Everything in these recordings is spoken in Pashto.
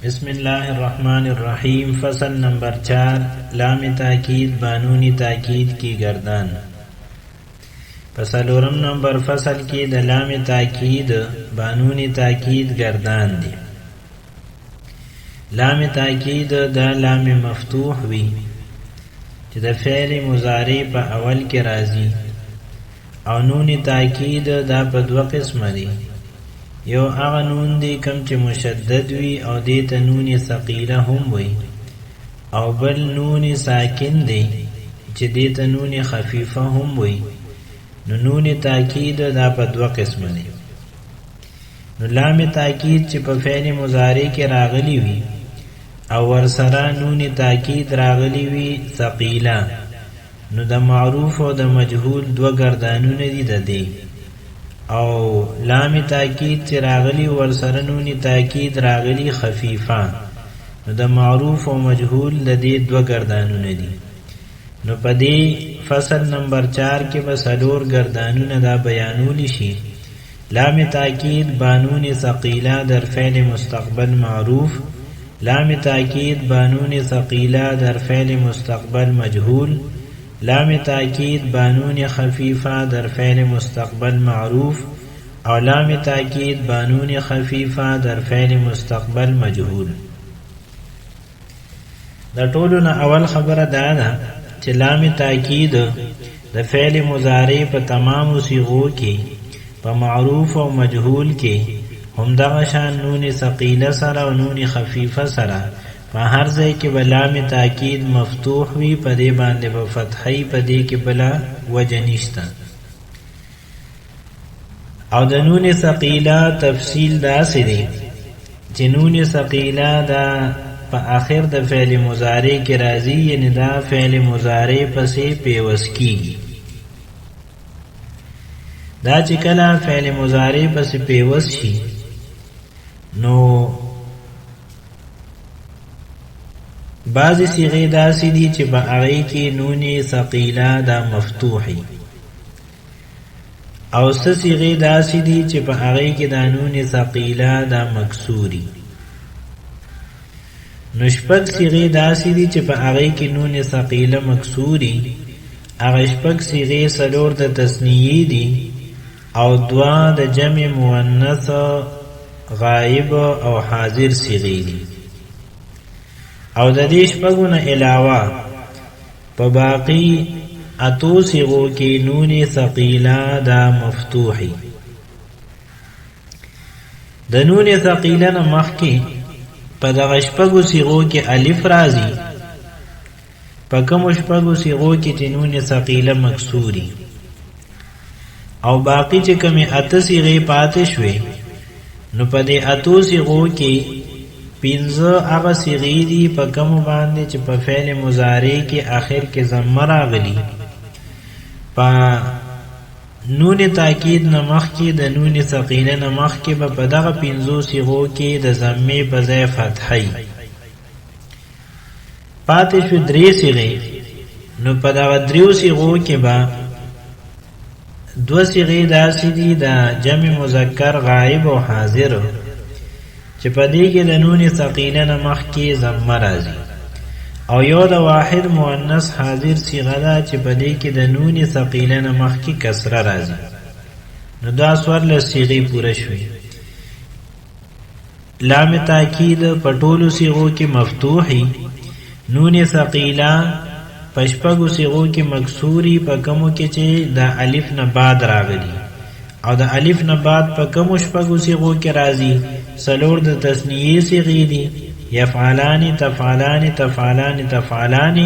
بسم الله الرحمن الرحیم. فصل نمبر 4 لام تاکید بانونی تاکید کی گردان. فصلورم نمبر فصل کی د لام تاکید بانونی تاکید گردان دی. لام تاکید دا لام مفتوح وی چې د فعل مضارع په اول کې راځي او نون تاکید دا په دوه قسمه دي. یو هغه نون دی کم چې مشدد وي او دې ته نون ثقیله هم وي، او بل نون ساکن دی چې دې ته نون خفیفه هم وي. نو نون تاکید دا په دوه قسمه دي. نو لام تاکید چې په فعل مضارع کې راغلی وي او ورسره نون تاکید راغلی وي ثقیله، نو د معروف او د مجهول دوه گردانونه دي د دې. او لام تاکید چې راغلی ورسره نون تاکید راغلی خفیفه، نو د معروف او مجهول د دې دوه گردانونه دي. نو په دې فصل نمبر 4 کې به څلور گردانونه دا بیانول شي. لام تاکید بانون ثقیله در فعل مستقبل معروف، لام تاکید بانون ثقیله در فعل مستقبل مجهول، لام تاکید بانون خفیفه در فعل مستقبل معروف، او لام تاکید بانون خفیفه در فعل مستقبل مجهول. دا ټولو نه اول خبره دا ده چې لام تاکید د فعل مضارع په تمامو صيغو کې په معروف او مجهول کې همدغه شان نون ثقیله سره او نون خفیفه سره په هر ځای کې به لام تاکید مفتوح وي، په دې باندې به فتحي، په دې کې بلا وجه نشته. او د نون ثقیله تفصیل داسې دی چې نون ثقیله دا په آخر د فعل مضارع کې راځي، یعنی دا فعل مضارع پسې پیوست کیږي. دا چې کله فعل مضارع پسې پیوست شي نو بعضی صیغې داسې دي چې په هغې کې نون ثقیله دا مفتوحي، او څه صیغې داسې دي چې په هغې کې دا نون ثقیله دا مکسوري. نو شپږ صیغې داسې دي چې په هغې کې نون ثقیله مکسوري. هغه شپږ صیغې څلور د تثنیې دي او دوه د جمع مؤنث غائب او حاضر صیغې دي. او د دې شپږو نه علاوه په باقی اتو صیغو کې نون ثقیله دا مفتوحي. د نون ثقیله نه مخکې په دغه شپږو صیغو کې الف راځي، په کومو شپږو صیغو کې چې نون ثقیله مکسوري. او باقی چې کومې اته صیغې پاتې شوې نو په دې اتو صیغو کې پنځه هغه صیغې دي په کومو باندې چې په فعل مضارع کې آخر کې ضمه راغلي. په نون تاکید نه مخکې د نون ثقیله نه مخکې به په دغه پنځو صیغو کې د ضمې په ځای فتحي. پاتې شو درې صیغې، نو په دغه دریو صیغو کې به دوه صیغې داسې دي د جمع مذکر غائب او حاضر چې په دې کې د نون ثقیله نه مخکې ضمه راځي، او یو د واحد مؤنث حاضر صیغه ده چې په دې کې د نون ثقیله نه مخکې کسره راځي. نو دا څوارلس صیغې پوره شوې. لام تاکید په ټولو صیغو کې مفتوحي، نون ثقیله په شپږو صیغو کې مکسوري، په کومو کې چې د الف نه بعد راغلي. او د الف نه بعد په کومو شپږو صیغو کې راځي؟ څلور د تثنیې صیغې دي، یفعلان، تفعلان، تفعلان، تفعلان.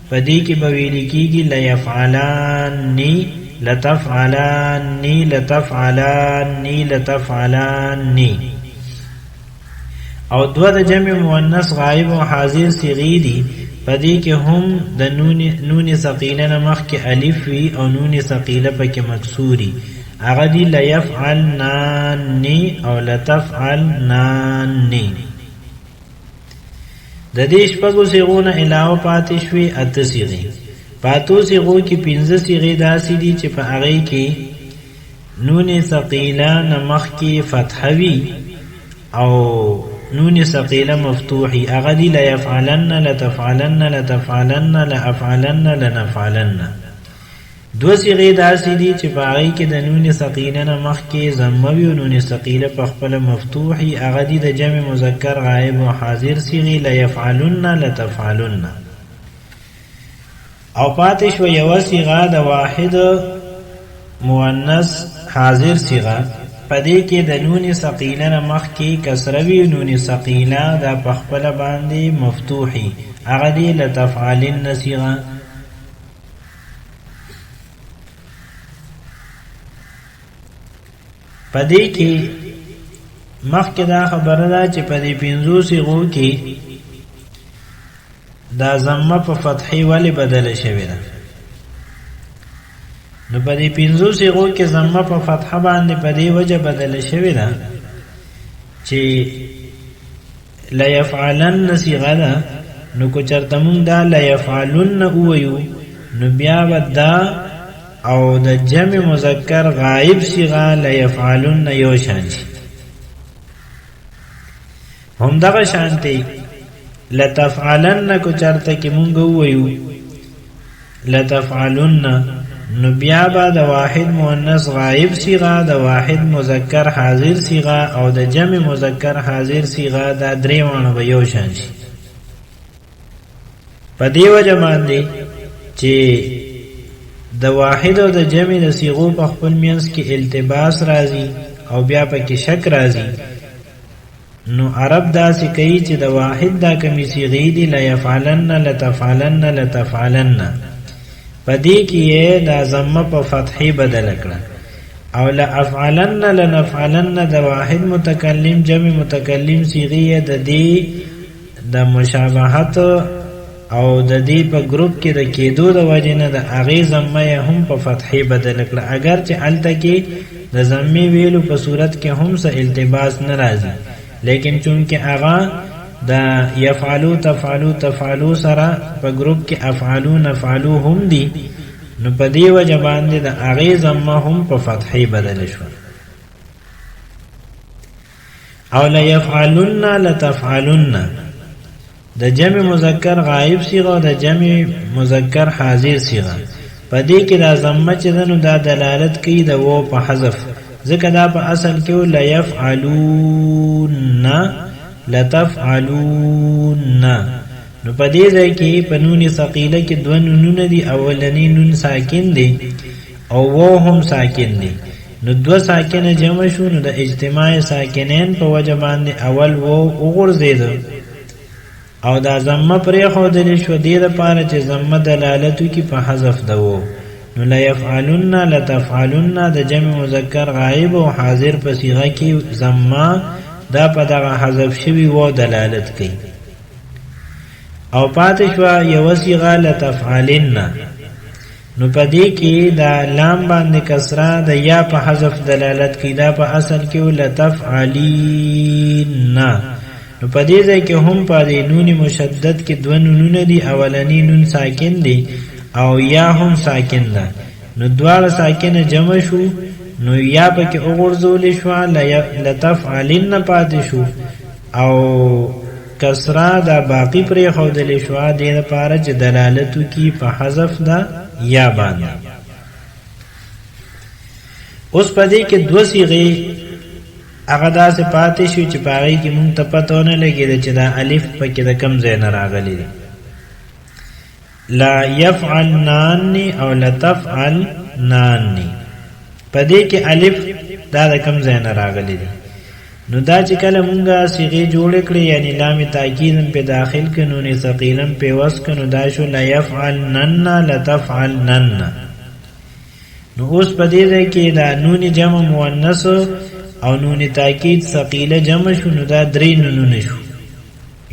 په دې کې به ویل کېږي لیفعلان، لتفعلان، لتفعلان، لتفعلان. او دوه د جمع مؤنث غائب او حاضر صیغې دي، په دې کې هم د نون ثقیله نه مخکې الف وي او نون ثقیله پکې مکسوري. هغه دي لیفعلنان او لتفعلنان. د دې شپږو صیغو نه علاوه پاتې شوې اته صیغې. په اتو صیغو کې پنځه صیغې داسې دي چې په هغې کې نون ثقیله نه مخکې فتحه وي او نون ثقيله مفتوحي هغه دي لا يفعلن لتفعلن لتفعلن لافعلن لنفعلن. دو صيغې داسې دي چې په هغې کې د نون ثقیله نه مخکې ضمه وي او نون ثقیله په خپله مفتوحي هغه دي د جمع مذکر غایب او حاضر صیغې لیفعلن لتفعلن. او پاتې شوه یوه صیغه د واحد مؤنث حاضر صیغه، په دې کې د نون ثقیله نه مخکې کسره وي، نون ثقیله دا په خپله باندې مفتوحي هغه دي لتفعلن صیغه. پدې کې مخکې دا خبره ده چې پدې پنځو صيغو کې دا ضمه په فتحې ولې بدله شوې ده. نو پدې پنځو صيغو کې ضمه په فتحه باندې پدې وجه بدله شوې ده چې لا يفعلن صيغه ده. نو کو چرته مونږ دا لا يفعلن وایو نو بیا ودا او د جمع مذکر غائب صيغه لا يفعلن یو شان شي. هم دغه شانتي لتفعلن کو چرته کې مونږ وایو لتفعلن نو بیا به د واحد مؤنث غائب صيغه د واحد مذکر حاضر صيغه او د جمع مذکر حاضر صيغه دا درې وانه به یو شان شي. په دې وجه باندې چې د واحد او د جمع د صيغو په خپل منځ کې التباس راځي او بیا پکې شک راځي، نو عرب داسې کوي چې د واحد دا کمی صيغې دي لا يفعلن لتفعلن لتفعلن، په دې کې دا ضمه په فتحې بدل کړه. او لافعلن لنفعلن د واحد متکلم جمع متکلم صيغې د دې د مشابهت او د دې په گروپ کې د کېدو د وجې نه د هغې ضمه هم په فتحې بدل کړه، اگر چې هلته کې د ضمې ویلو په صورت کې هم څه التباس نه راځي، لیکن چونکې هغه د یفعلو تفعلو تفعلو سره په گروپ کې افعلو نفعلو هم دي، نو په دې وجه باندې د هغې ضمه هم په فتحې بدل شوه. او لیفعلن لتفعلن د جمع مذکر غائب صيغه او د جمع مذکر حاضر صيغه، په دې کې دا ضمه چې ده نو دا دلالت کوي د و په حذف، ځکه دا په اصل کې و لیفعلون لتفعلون. نو په دې ځای کې په نون ثقیله کې دوه نونونه دي، اولنی نون ساکن دی او و هم ساکن دی، نو دوه ساکنه جمع شو، نو د اجتماع ساکنین په وجه باندې اول و وغورځېده او دا ضمه پرې ښودلې شوه دې دپاره چې ضمه دلالت وکړي په حذف ده و. نو لیفعلن لتفعلن د جمع مذکر غائب او حاضر په صیغه کې ضمه دا په دغه حذف شوي و دلالت کوي. او پاتې شوه یوه صیغه لتفعلن، نو په دې کې دا لام باندې کسره د یا په حذف دلالت کوي، دا په اصل کې لتفعلین. نو په دې ځای کې هم په دې نون مشدد کې دوه نونونه دي، اولنی نون ساکن دی او یا هم ساکن ده، نو دواړه ساکنه جمع شو، نو یا پکې وغورځولې شوه لتفعلن پاتې شو او کسره دا باقی پرې ښودلې شوه دې دپاره چې دلالت وکړي په حذف ده یا باندې. اوس په دې کې دوه صیغې هغه داسې پاتې شو چې په هغې کې مونږ ته پته ونه لګېده چې دا الف پکې د کوم ځای نه راغلی دی. لا یفعلنان او لتفعلنان، په دې کې الف دا د کوم ځای نه راغلی دی. نو دا چې کله مونږه صیغې جوړې کړې یعنی لام تاکید هم پې داخل کړو، نون ثقیله هم پې وصل کړو، نو دا شو لا یفعلنن لتفعلنن. نو اوس په دې ځای کې دا نون جمع مؤنث او نون تاکید ثقیله جمع شو، نو دا درې نونونه شو،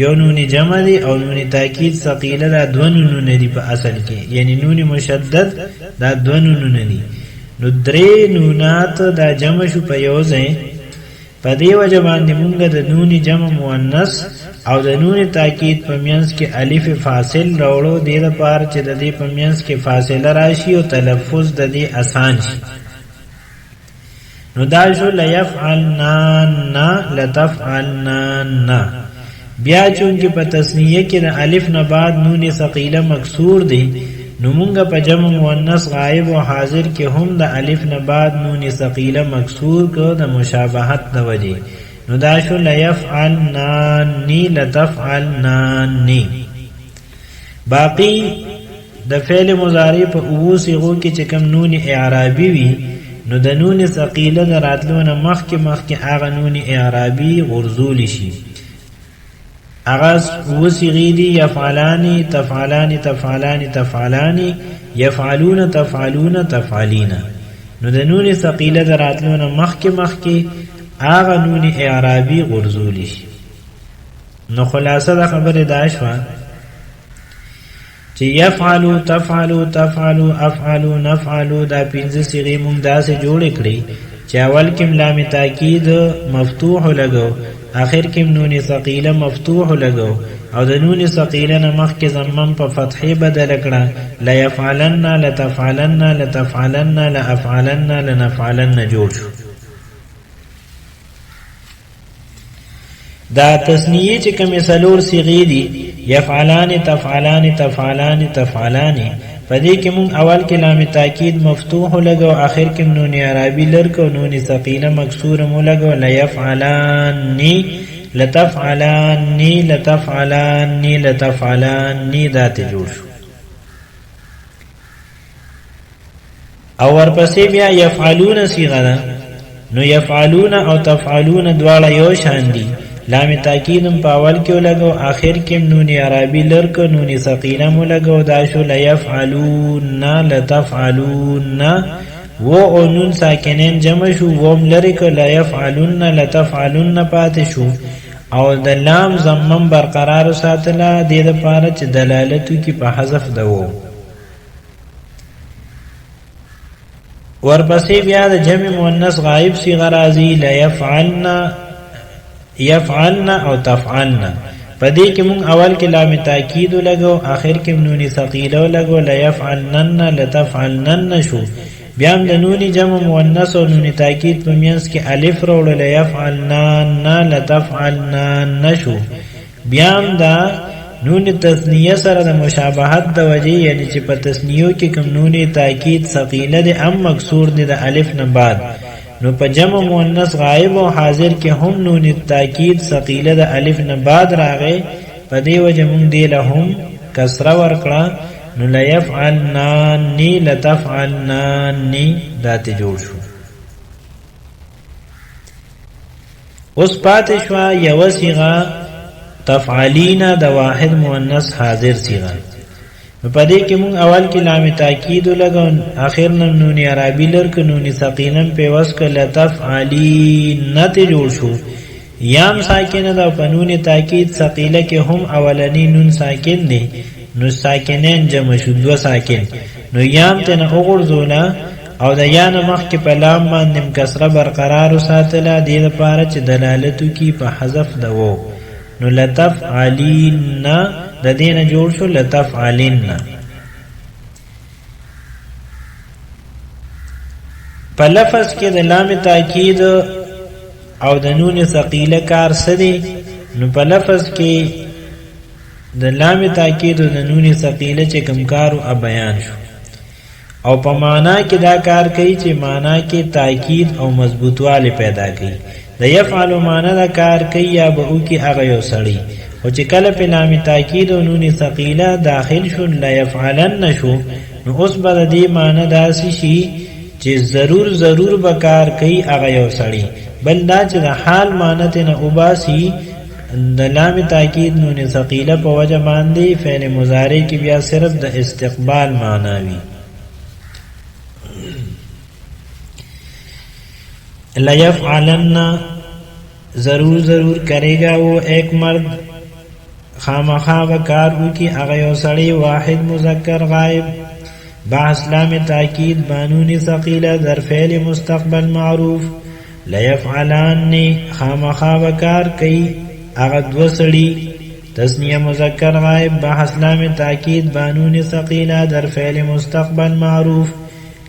یو نون جمع دی او نون تاکید ثقیله دا دوه نونونه دي په اصل کې، یعنی نون مشدد دا دوه نونونه دي، نو درې نونات دا جمع شو په یو ځای. په دې وجه باندې مونږ د نون جمع مؤنث او د نون تاکید په منځ کې الف فاصل راوړو دې دپاره چې د دې په منځ کې فاصله راشي او تلفظ د دې آسان شي. نو دا شو لیفعلنان لتفعلنان. بیا چونکه په تسنیه کې د الف نه بعد نون ثقيله مکسور دی نو مونږ په جمع مؤنث غائب او حاضر کې هم د الف نه بعد نون ثقيله مکسور کو د مشابهت د وجه. نو دا شو لیفعلنان لتفعلنان. باقی د فعل مضارع په او صيغو کې چې کوم نون اعرابي وي نو د نون ثقيله د راتلونه مخکې هغه نون اعرابي غرزول شي. اغاز او صيغې دي يفعلان تفعلان تفعلان تفعلان يفعلون تفعلون تفعلين. نو د نون ثقيله د راتلونه مخکې هغه نون اعرابي غرزول شي. نو خلاصه د خبره دا شوه چې يفعلوا تفعلوا تفعلوا افعلوا نفعلوا دا پنځه صيغې مونږ داسې جوړ کړې چې اول کې لام تاکید مفتوح لګو آخر کې نون ثقيله مفتوح لګو او د نون ثقيله نه مخکې ضمم په فتحې بدل کړه. لا يفعلن لتفعلن لتفعلن لافعلن لنفعلن جوړ شو. دا تسنیه چې کومه سلور صيغې دي يفعلان تفعلان تفعلان تفعلان پدې کې مونږ اول کې لام تاکید مفتوح لګو آخر کې نون عربي لرکو نون ثقيله مکسور مو لګو. لا يفعلان لتفعلان لتفعلان لتفعلان دا ته جوړ شو. او ورپسې بیا يفعلون صيغه ده نو يفعلون او تفعلون دواړه یو شان دي. لام تاکیدم په اول کې لګو آخر کې نون عربي لرکو نون ثقيله مو لګو. دا شو ليفعلون لتفعلون و او نون ساکنین جمع شو وم لرکو ليفعلون لتفعلون پاتې شو او د لام ضمم برقرار ساتله د دې لپاره چې دلالت کوي په حذف دو. ورپسې بیا د جمع مؤنث غائب صيغه راځي ليفعلن يفعلن او تفعلن. پدې کې مونږ اول کې لام تاکید لګو آخر کې نون ثقيله لګو ليفعلن لتفعلن شو. بیا د نون جمع مؤنث او نون تاکید په میانس کې الف وروړل ليفعلن لتفعلن شو. بیا دا نون تثنیه سره د مشابهت د وجه یعنی چې په تثنیو کې کوم نون تاکید ثقيله د ام مکسور د الف نه بعد نو په جمع مؤنث غائب او حاضر کې هم نون تاکید ثقيله د الف نه بعد راغې. په دې وجه مونږ دی له هم کسره ورکړه نو ليفعلنان لتفعلنان دا ته جوړ شو. اوس پاتې شو یو صيغه تفعلین د واحد مؤنث حاضر صيغه. په دې کې مونږ اول کې لام تاکید لګو اخر نون عربي لرکو نون ثقيله په واسکه لتفعلین ته جوړ شو. یام ساکنه د قانون تاکید ثقيله کې هم اولنی نون ساکن دي نو ساکنین جمع شو دو ساکن نو یام ته نه وګرځولا او د یا نه مخ کې په لام باندې کسره برقرار ساتله د دې لپاره چې دلالت کوي په حذف دو. نو لتفعلین د دینه جوړ شو لتفعلن. په لفظ کې د لام تاکید او د نون ثقيله کار سدي نو په لفظ کې د لام تاکید او د نون ثقيله چې کوم کار او بیان شو او په معنا کې دا کار کوي چې معنا کې تاکید او مضبوطواله پیدا کوي. د يفعل معنا دا کار کوي یا به او کې هغه یو سړی او چې کله په لام تاکید او نون ثقيله داخل شو لا يفعلن شو نو اوس به دې معنا داسې شي چې ضرور بکار کوي هغه یو سړی بل دا چې د حال معنا ته نه وباسي. د لام تاکید نون ثقيله په وجه باندې فعل مضارع کې بیا صرف د استقبال معنا وي. لا يفعلن ضرور کرے گا وہ ایک مرد خامخا وکار ہو کی اغیو سڑی واحد مذکر غائب بحث لام تاکید بانون ثقيله در فعل مستقبل معروف. لا يفعلان خامخا وکار کئی اغد وسڑی تسنیه مذکر غائب بحث لام تاکید بانون ثقيله در فعل مستقبل معروف.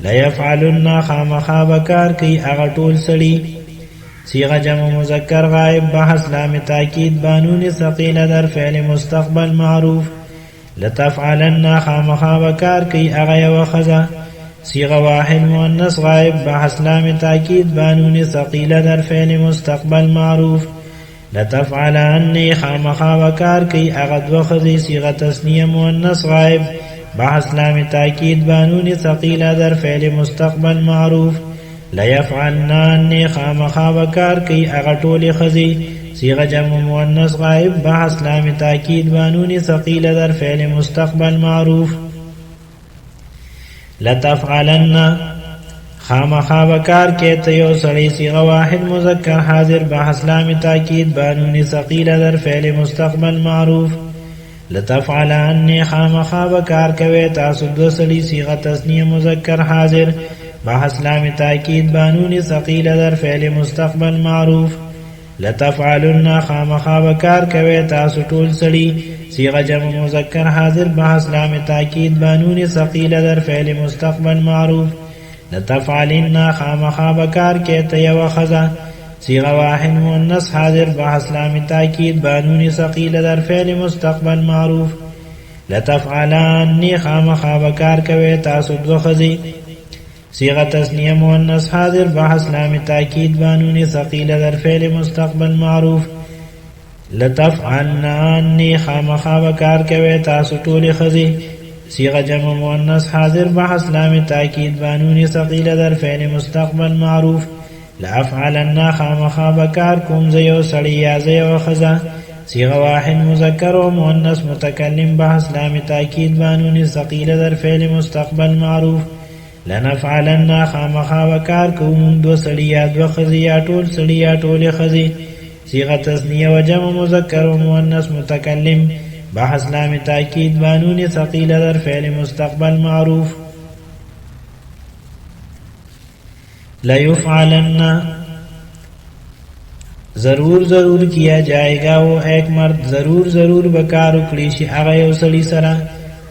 لیفعلن خامخا بکار کی اغا ټول سړي صيغه جمع مذکر غائب بحث لام تاکید بانون ثقیل در فعل مستقبل معروف لتفعلن خامخا بکار کی اغا یو خزا صيغه واحد مؤنث غائب بحث لام تاکید بانون ثقیل در فعل مستقبل معروف لتفعلن خامخا بکار کی اغا دو خزی صيغه تثنیه مؤنث غائب بحث لام تاکید بانون ثقیل در فعل مستقبل معروف لیفعلن خامخا بکار کی اغا ټول خزی صيغه جمع مؤنث غائب بحث لام تاکید بانون ثقیل در فعل مستقبل معروف لتفعلن خامخا بکار کې ته یو سړی صيغه واحد مذکر حاضر بحث لام تاکید بانون ثقیل در فعل مستقبل معروف لتفعلن خامخا بکار کوي تاسو دو سړي صيغه تثنیه مذکر حاضر بحث لام تاکید بانون ثقیل در فعل مستقبل معروف لتفعلن خامخا بکار کوي تاسو ټول سړي صيغه جمع مذکر حاضر بحث لام تاکید بانون ثقیل در فعل مستقبل معروف لتفعلن خامخا بکار کې ته یو خزا صيغه واحد مؤنث حاضر بحث لام تاکید بانون ثقیل در فعل مستقبل معروف لتفعلن خامخا بکار کوي تاسو دو خزي صيغه تثنیه مؤنث حاضر بحث لام تاکید بانون ثقیل در فعل مستقبل معروف لتفعلن خامخا بکار کوي تاسو ټول خزي صيغه جمع مؤنث حاضر بحث لام تاکید بانون ثقیل در فعل مستقبل معروف لافعلن خامخا بکار کوم زيو سړی یا زيو خزا صيغه واحد مذکر و مؤنث متکلم بحث لام تاکید بانون ثقیل در فعل مستقبل معروف لنفعلن خامخا بکار کوم دو سړی یا دو خزي یا ټول سړی یا ټول خزي صيغه تثنیه و جمع مذکر و مؤنث متکلم بحث لام تاکید بانون ثقیل در فعل مستقبل معروف لیفعلن ضرور کیا جائے گا وہ ایک مرد ضرور بکار اکڑیشی اغیو سلی سرا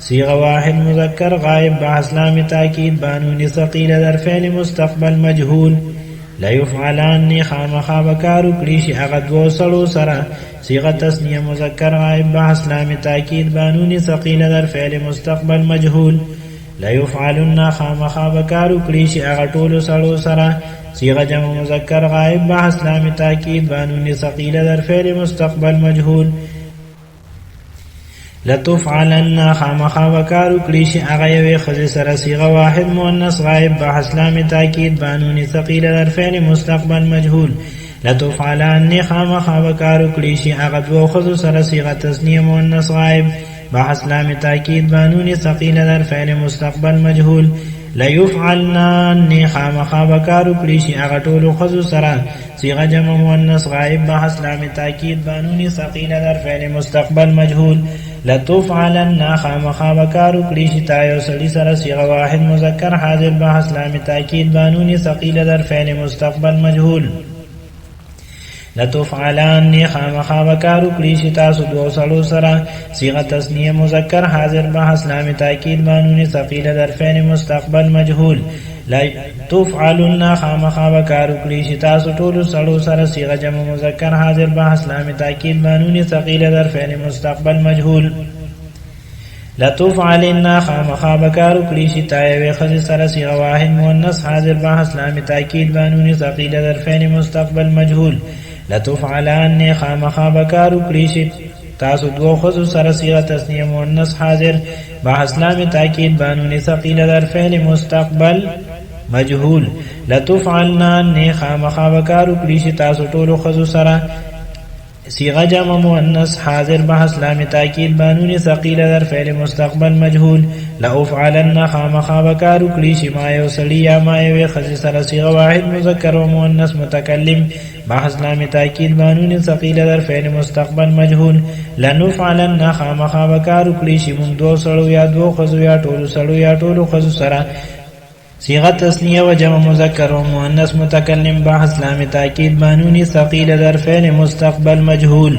صيغه واحد مذکر غائب بحث لام تاکید بانون ثقیل در فعل مستقبل مجهول لیفعلن خامخا بکار اکڑیشی اغا دو سړو سرا صيغه تثنیه مذکر غائب بحث لام تاکید بانون ثقیل در فعل مستقبل مجهول لیفعلن خامخا بکار اکڑیشی اغا ټول سړو سرا صيغه جمع مذکر غائب بحث لام تاکید بانون ثقیل در فعل مستقبل مجهول لتفعلن خامخا بکار اکڑیشی اغا یوی خزی سرا صيغه واحد مؤنث غائب بحث لام تاکید بانون ثقیل در فعل مستقبل مجهول لتفعلن خامخا بکار اکڑیشی اغا دو خزو سرا صيغه تثنیه مؤنث غائب بحث لام تاکید بانون ثقیل در فعل مستقبل مجهول لیفعلن خامخا بکار اکڑیشی اغا ټول خزو سرا صيغه جمع مؤنث غائب بحث لام تاکید بانون ثقیل در فعل مستقبل مجهول لتفعلن خامخا بکار اکڑیشی تایو سړي سرا صيغه واحد مذکر حاضر بحث لام تاکید بانون ثقیل در فعل مستقبل مجهول لتفعلن خامخا بکار اکڑیشی تاسو دو سړو سرا صيغه تثنیه مذکر حاضر بحث لام تاکید بانون ثقیل در فعل مستقبل مجهول لتفعلن خامخا بکار اکڑیشی تاسو ټول سړو سرا صيغه جمع مذکر حاضر بحث لام تاکید بانون ثقیل در فعل مستقبل مجهول لتفعلن خامخا بکار اکڑیشی تایو خزی سرا صيغه واحد مؤنث حاضر بحث لام تاکید بانون ثقیل در فعل مستقبل مجهول لتفعلن خامخا بکار اکڑیشی تاسو دو خزو سرا صيغه تثنیه مؤنث حاضر بحث لام تاکید بانون ثقیل در فعل مستقبل مجهول لتفعلن خامخا بکار اکڑیشی تاسو ټول خزو سرا صيغه جمع مؤنث حاضر بحث لام تاکید بانون ثقیل در فعل مستقبل مجهول لافعلن خامخا بکار اکڑیشی ما یو سړي یا ما یو خزي سرا صيغه واحد مذکر و مؤنث متکلم بحث لام تاکید بانون ثقیل در فعل مستقبل مجهول لنفعلن خامخا بکار اکڑیشی من دو سړو یا دو خزو یا ټول سړو یا ټول خزو سرا صيغه تثنیه و جمع مذکر و مؤنث متکلم بحث لام تاکید بانون ثقیل در فعل مستقبل مجهول